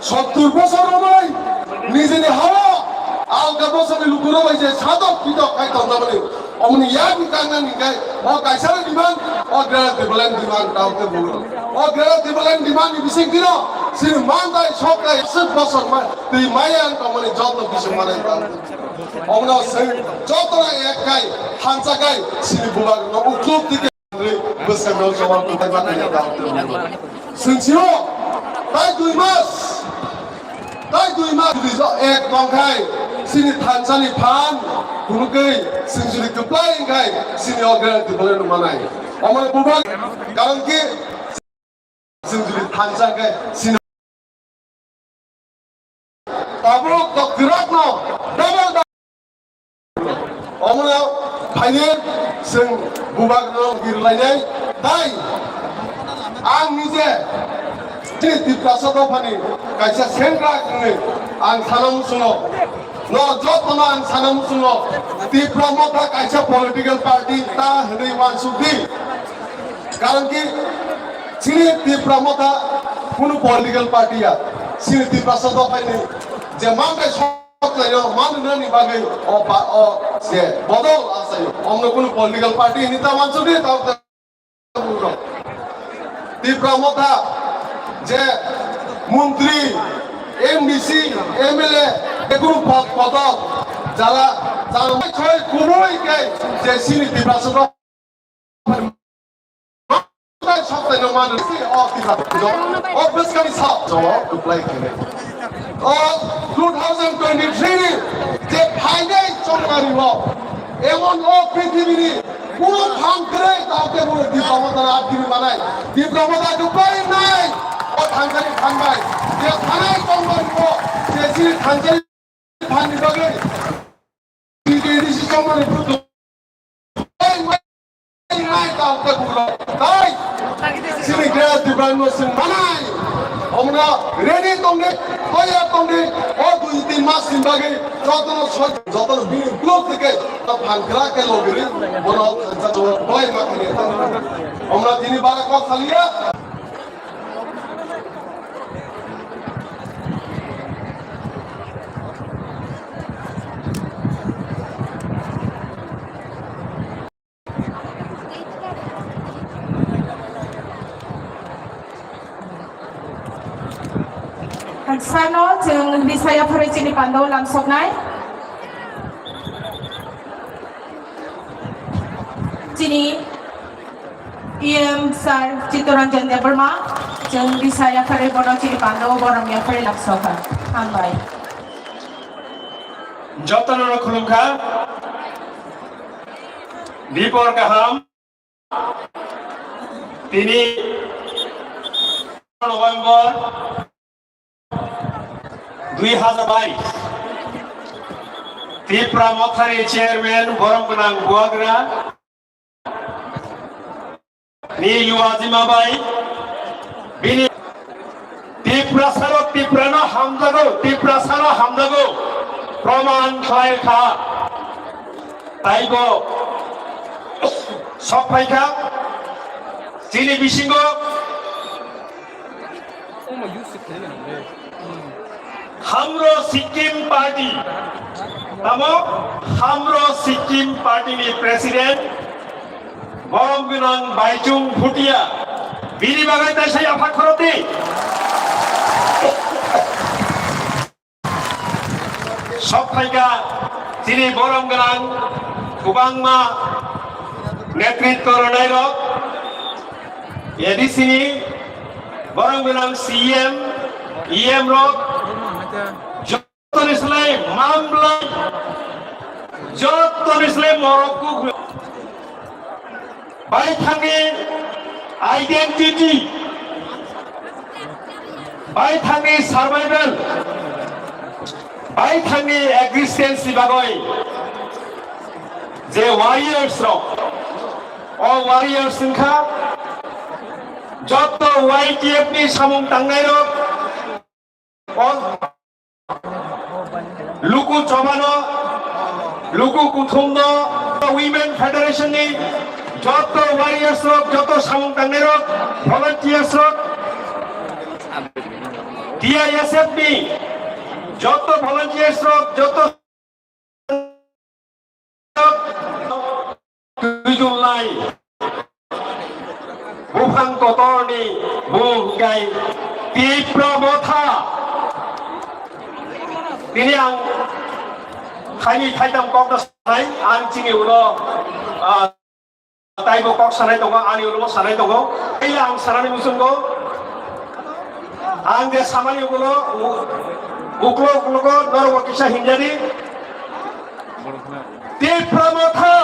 70 বছর নয় নিজেনি হাওয়া আলগা বছরে লুকুরো হইছে সাদক পিটক খাই তন্দাবনি অমনি ইয়াবি কাংনা নিকাই ও কাইসারে দিমান ও গ্রেরা দেবলেন দিমান তাওতে বলো ও গ্রেরা দেবলেন দিমান বিসিক দিন সির মানদাই সকাই 60 বছর মা তুই মায়ান কমনি যত কিছু মানে অমনা সে যত একাই হানসাকাই সির বুবা উক্লুপ দিকে বসকানো জবাব কোথায় বানাই তাওতে বলো সিনসিও তাই 2 মাস এক দংখাই সিনি থানসানি ফান কুনুকై সিনজুরি কপ্লাইংখাই সিনি অগ্রা দিবলেন মানাই আমার বুবা কারণ কি সিনজুরি থানসাখাই সিনি তাবো তকরাক ন ডাবল আমরা ফাইনে जों बुबा गिरलायनाय তাই आं निजे tipra sotopani kaisa sengra kne ang sanam suno no jotno ang sanam suno tipra motha kaisa political party ta hnei wansudi karon ki sini tipra motha kono political party ya sini tipra sotopani je mangai sotlayo manani bagai o se bodol asayo omno kono political party nita wansudi ta tipra motha যে মন্ত্রী MDC MLA এগুলো পদ যারা ছয় কোনোই যে সিনি দিবাসক সপ্তাহে মানুষ অবভিয়াসলি সব জবাব এপ্লাই করে 2023 যে ফাইনাল চলকারিব এমন পৃথিবীর কোন ভাঙরে কাউকে বলে দিপ্রমতার আদিমি বানায় দিপ্রমতা উপায় নাই ও থানসারি থানবাই যে থানায় কমবারিব যে সিনি থানসারি থানি বগে ডিডিসি সম্মানের বিরুদ্ধ নাই কাউকে বলে তাই সিনি গ্রেড দিব্রাঙ্গসিং বানায় আমরা রেডি তোমনে তৈয়া তোমনে ও 2-3 মাস সিনবাগে যতন বিপ্লব থেকে ফানকরা কে লগরি বড় যত বয় মাখনে আমরা তিনি বারা ক Khalia Sano jeung Bisaya Farijini Pandaw langsung naik. Sini IM Sar Citoranjan Deberma jeung Bisaya Faribono Cini Pandaw borong yang Fari langsung kan. Hambai. Jotano khulungkha Dipor Kaham তিনি November 2022 tipra mothari chairman borongkunang buagra ni yuazima bai bini tipra no hamdago proman khlai kha taibo sokpaikha chini bisingo हाम्रो Sikkim party हाम्रो Sikkim party नि president बरमगुनां Baichung Bhutia बिनि बागै ताइसाय आफा खरति सबथाइका जिनि बरमगुनां गोबांमा नेतृत्व रनाय रक एडिसिनि बरमगुनां CM इएम रक Joton Islam Mamla Joton Islam Morocco by Tangi identity by Tangi survival by Tangi existence Bagoi the warriors rock all warriors in Ka Joto YTF ni Samung Tangai rock all Luku Chobano, Luku Kuthumno, Women Federation ni, Joto Warriors Rock, Joto Samung Tangerok, Volunteers Rock, DISF ni joto volunteers rok joto tujulai bukan kotor ni bukai tipra Motha ini ang kami thaitam kok da sanai ang chingi ulo taibo kok sanai tongo ani ulo sanai tongo ila ang sanani musungo ang de samani ulo uklo uklo norwa kisa hinjari tipra Motha